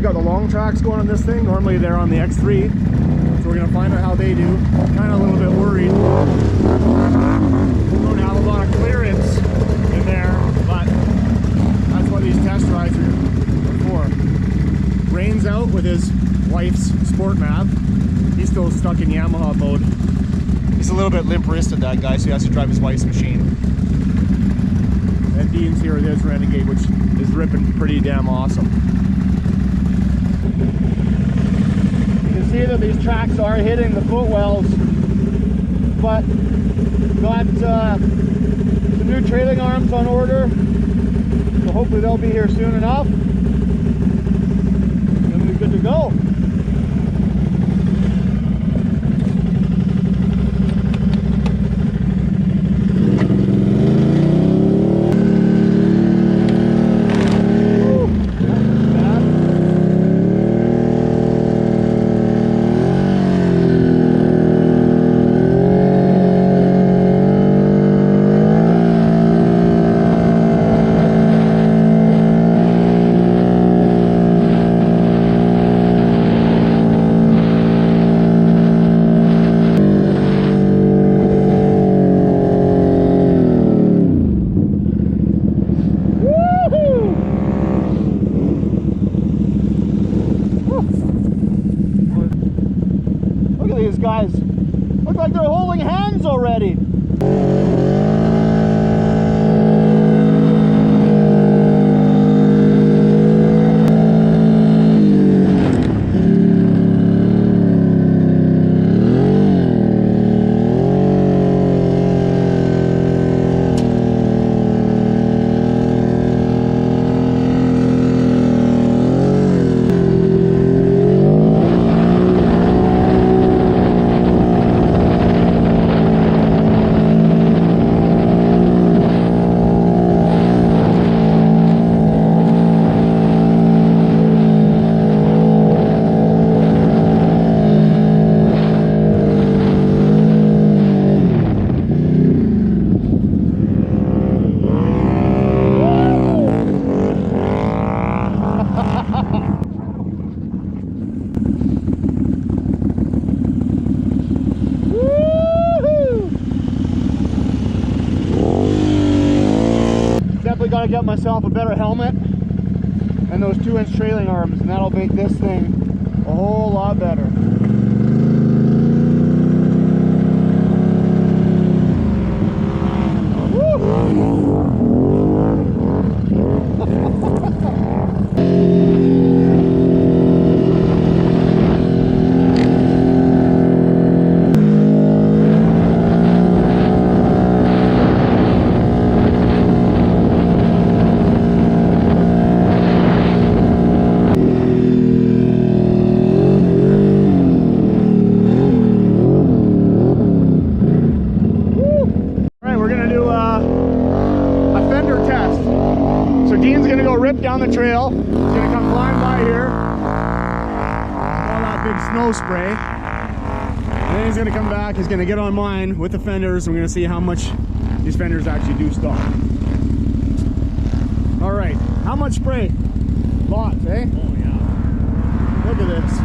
got the long tracks going on this thing. Normally they're on the X3. So we're gonna find out how they do. Kind of a little bit worried. We don't have a lot of clearance in there, but that's what these test rides are for. Rain's out with his wife's sport map. He's still stuck in Yamaha mode. He's a little bit limp-wristed, that guy, so he has to drive his wife's machine. And Dean's here with his Renegade, which is ripping pretty damn awesome. You can see that these tracks are hitting the footwells, but got some new trailing arms on order, so hopefully they'll be here soon enough. Then we'll be good to go. These guys look like they're holding hands already. Gotta get myself a better helmet and those 2-inch trailing arms, and that'll make this thing a whole lot better. Down the trail. He's gonna come flying by here. All that big snow spray. And then he's gonna come back. He's gonna get on mine with the fenders. We're gonna see how much these fenders actually do stop. All right, how much spray? Lots, eh? Oh yeah. Look at this.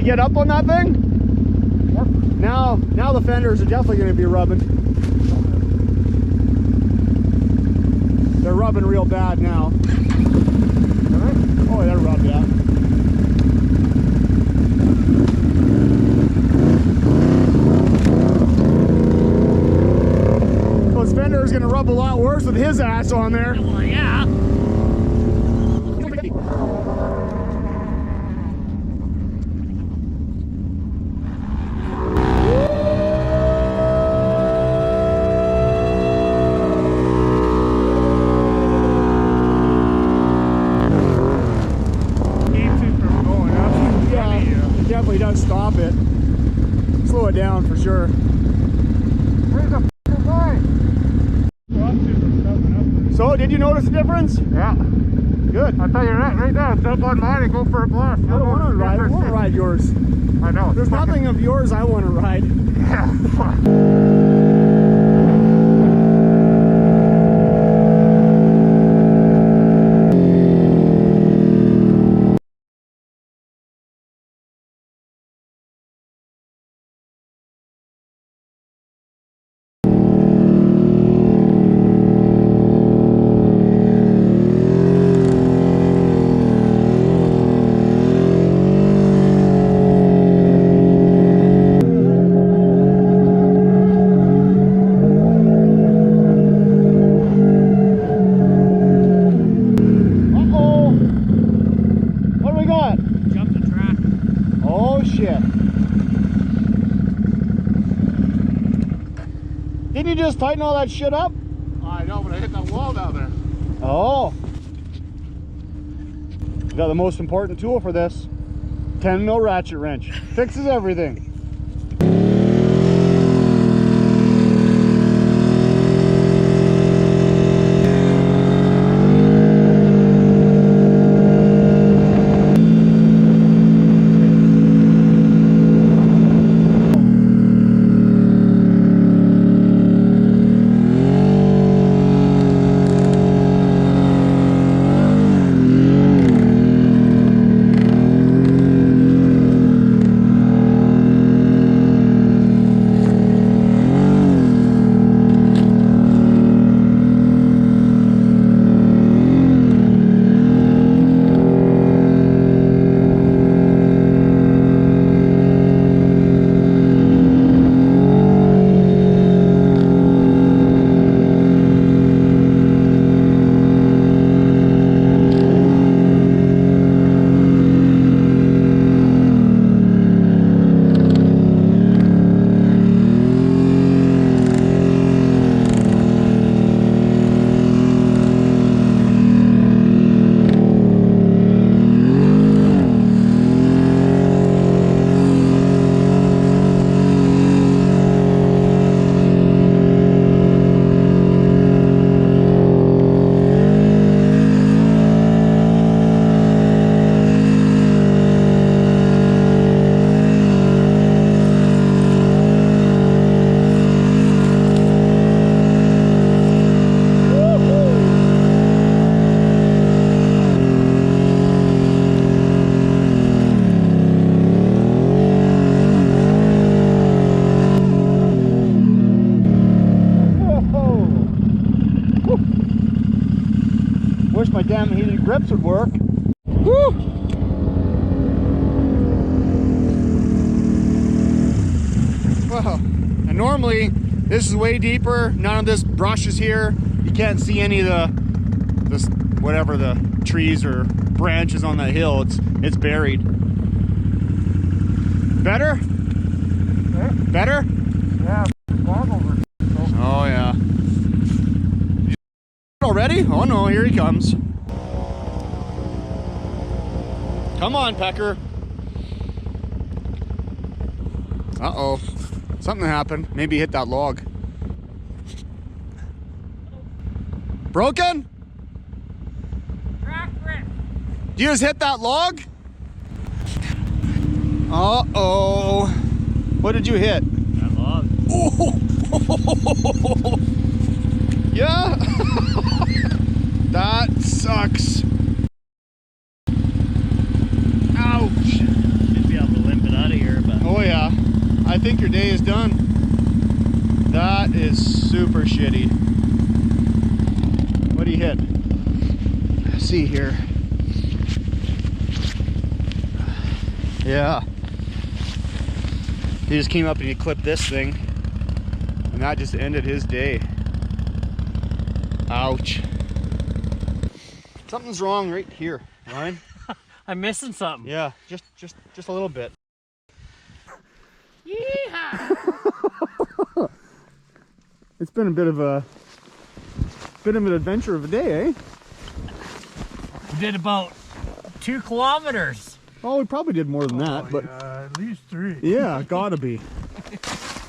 Get up on that thing? Yep. Now the fenders are definitely going to be rubbing. They're rubbing real bad now. Oh, they're rubbed, yeah. So his fender is going to rub a lot worse with his ass on there. Well, yeah. Definitely does stop it. Slow it down for sure. Where's the line? So, did you notice a difference? Yeah. Good. I'll tell you right now, jump on mine and go for a blast. I don't want to ride. I want to ride yours. I know. There's nothing of yours I want to ride. Yeah. Didn't you just tighten all that shit up? I know, but I hit that wall down there. Oh. You got the most important tool for this. 10mm ratchet wrench. Fixes everything. Wish my damn heated grips would work. Woo! Well, and normally this is way deeper. None of this brush is here. You can't see any of this whatever the trees or branches on that hill. It's buried. Better? Yeah. Better? Yeah, log over. Oh yeah. Already? Oh no, here he comes. Come on, Pecker. Uh-oh. Something happened. Maybe he hit that log. Broken? You just hit that log? Uh-oh. What did you hit? That log. Oh. Yeah. That sucks. Ouch. Should be able to limp it out of here, but Oh yeah. I think your day is done. That is super shitty. What do you hit? Let's see here. Yeah. He just came up and he clipped this thing. And that just ended his day. Ouch. Something's wrong right here, Ryan. I'm missing something. Yeah, just a little bit. Yeehaw! It's been a bit of an adventure of a day, eh? We did about 2 kilometers. Oh, we probably did more than that, but at least 3. yeah, gotta be.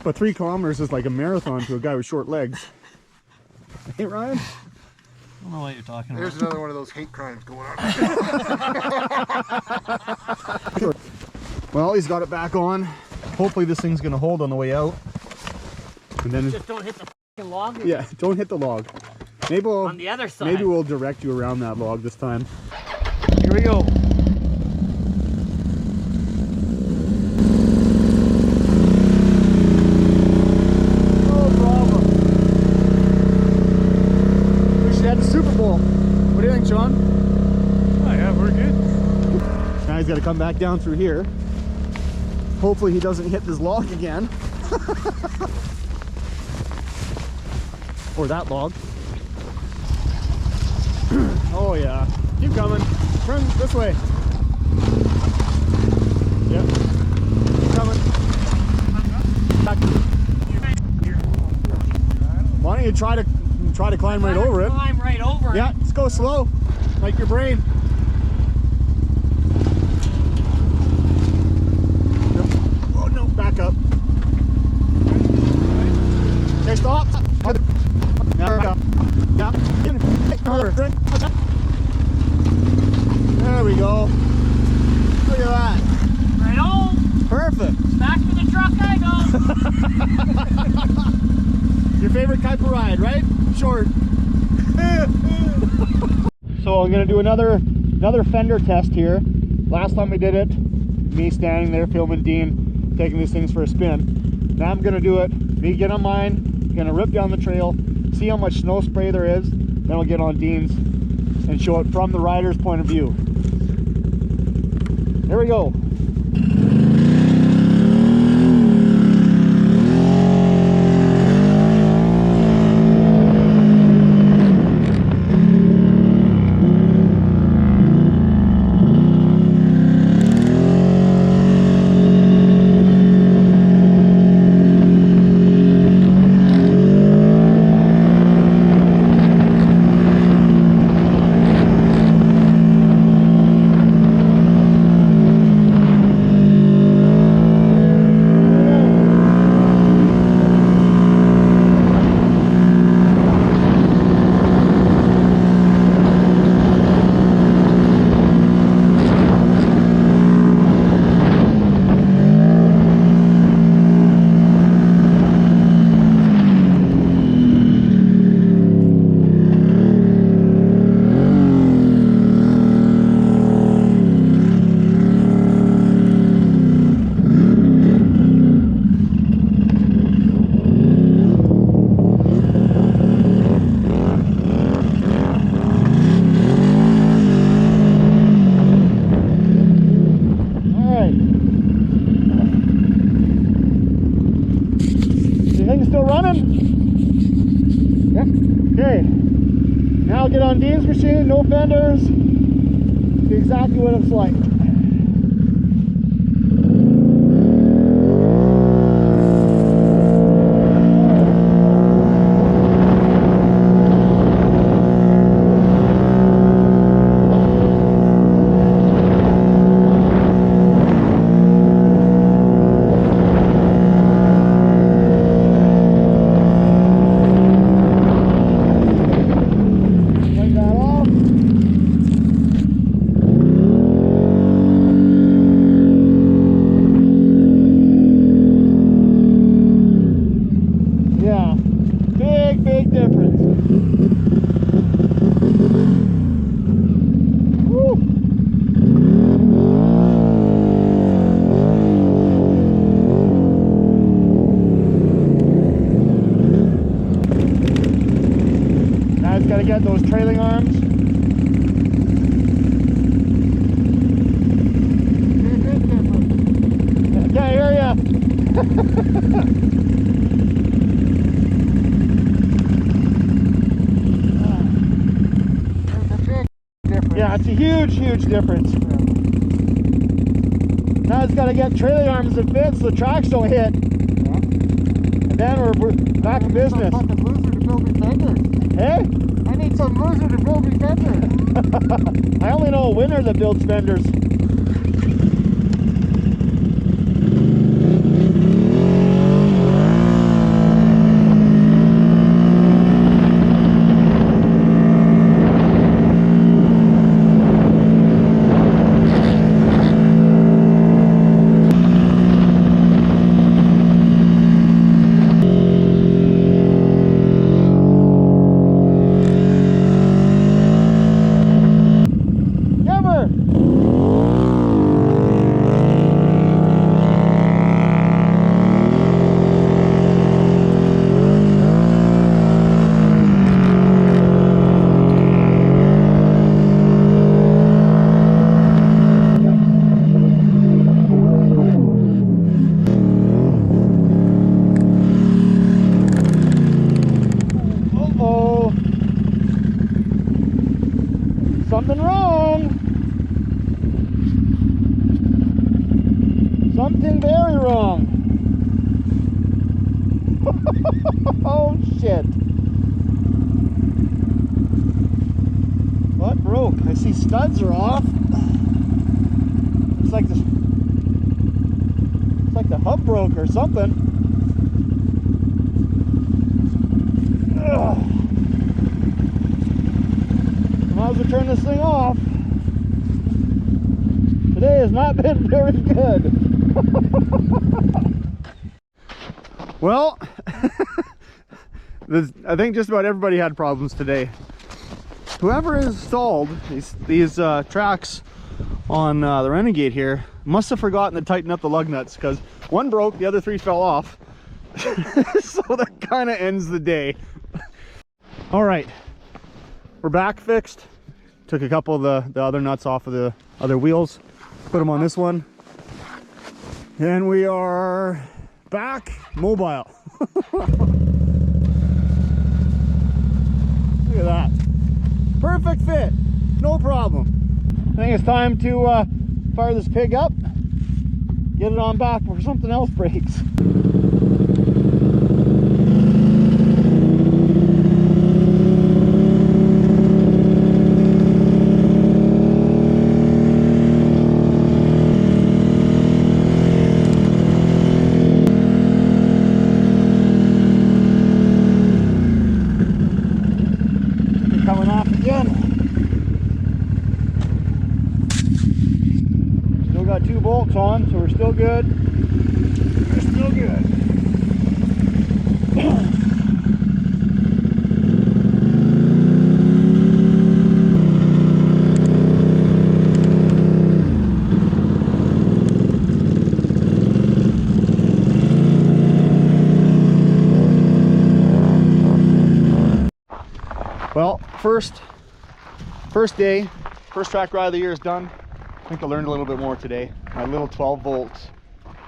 But 3 kilometers is like a marathon to a guy with short legs. Hey, Ryan? don't know what you're talking There's about. another one of those hate crimes going on. Well, he's got it back on. Hopefully this thing's gonna hold on the way out. And then, Just don't hit the f***ing log. yeah, don't hit the log. Maybe On the other side. maybe we'll direct you around that log this time. Here we go. No problem. We should head to Super Bowl. What do you think, Sean? Oh yeah, we're good. Now he's got to come back down through here. Hopefully he doesn't hit this log again. Or that log. Oh yeah. Keep coming. Turn this way. Yep. Keep coming. Back. Why don't you try to climb right over it? Climb right over it. Yeah, just go slow. Like your brain. Oh no, back up. Okay, stop. Now back up. Yeah. There we go. Look at that. Right on. Perfect. Back to the truck I go. Your favorite type of ride, right? Short. So I'm gonna do another Fender test here. Last time we did it, me standing there filming Dean taking these things for a spin. Now I'm gonna do it. Me get on mine, gonna rip down the trail, see how much snow spray there is, then I'll get on Dean's and show it from the rider's point of view. Here we go. Still running? Yep. Okay. Now I'll get on Dean's machine, no fenders. See exactly what it's like. Big difference. Woo. Now it's got to get those trailing arms. Can't hear ya. Yeah, it's a huge difference. Now it's got to get trailing arms that fit so the tracks don't hit. And then we're back in business. I need some loser to build me fenders. Hey? I need some loser to build me fenders. I only know a winner that builds fenders. Something wrong. Something very wrong. Oh shit. What broke? I see studs are off. It's like the hub broke or something. Ugh. Might as well turn this thing off. Today has not been very good. Well, I think just about everybody had problems today. Whoever installed these tracks on the Renegade here must have forgotten to tighten up the lug nuts, because one broke, the other three fell off. So that kind of ends the day. All right, we're back fixed. Took a couple of the other nuts off of the other wheels, put them on this one, and we are back mobile. Look at that. Perfect fit, no problem. I think it's time to fire this pig up, get it on back before something else breaks. Coming off again. Still got 2 bolts on, so we're still good. We're still good. Well, first day, first track ride of the year is done. I think I learned a little bit more today. My little 12 volt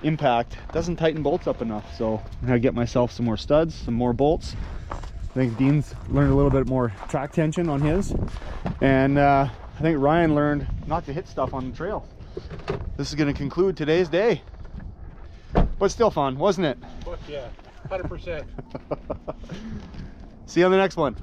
impact doesn't tighten bolts up enough, so I'm gonna get myself some more studs, some more bolts. I think Dean's learned a little bit more track tension on his, and I think Ryan learned not to hit stuff on the trail. This is gonna conclude today's day, but still fun, wasn't it? Fuck yeah, 100%. See you on the next one.